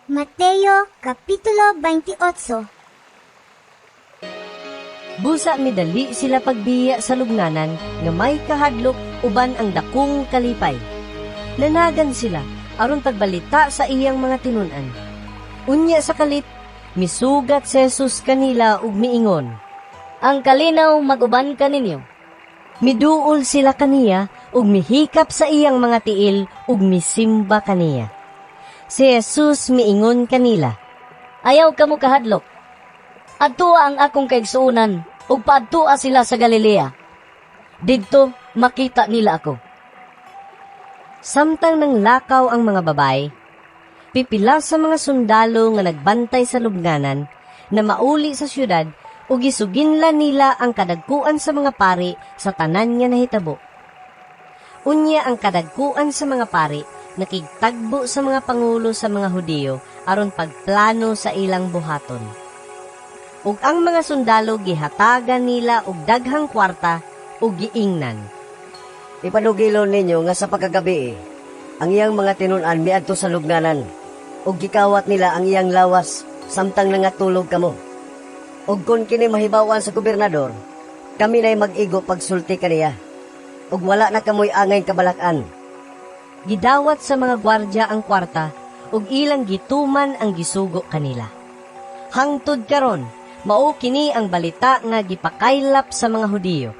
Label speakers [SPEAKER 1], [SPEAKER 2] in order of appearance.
[SPEAKER 1] Mateo, Kapitulo 28.
[SPEAKER 2] Busa midali sila pagbiya sa lubnganan nga may kahadlok uban ang dakong kalipay. Nanagan sila aron pagbalita sa iyang mga tinun-an. Unya sa kalit, misugat si Jesus kanila ug miingon,
[SPEAKER 3] Ang kalinaw mag-uban ka ninyo.
[SPEAKER 2] miduol sila kaniya ug mihikap sa iyang mga tiil ug misimba kaniya. Si Jesus miingon kanila,
[SPEAKER 3] Ayaw kamo kahadlok. Adtua ang akong kaigsuunan ug paadtua sila sa Galilea. Didto makita nila ako.
[SPEAKER 2] Samtang nang lakaw ang mga babay, pipila sa mga sundalo nga nagbantay sa lubnganan na mauli sa syudad ug gisuginla nila ang kadagkuan sa mga pari sa tanan nga nahitabo. Unya ang kadagkuan sa mga pari nakigtagbo sa mga pangulo sa mga Hudiyo aron pagplano sa ilang buhaton. Ug ang mga sundalo gihatagan nila og daghang kwarta ug giingnan.
[SPEAKER 4] Ipanugilon ninyo nga sa pagkagabi, ang iyang mga tinun-an miadto sa lubnganan, ug gikawat nila ang iyang lawas samtang nangatulog kamo. Ug kun kini mahibawan sa gobernador, kami na'y mag-igo pagsulti kaniya, ug wala na kamoy angay kabalak-an.
[SPEAKER 2] Gidawat sa mga gwardya ang kwarta ug ilang gituman ang gisugo kanila. Hangtod karon, mao kini ang balita nga gipakaylap sa mga Hudiyo.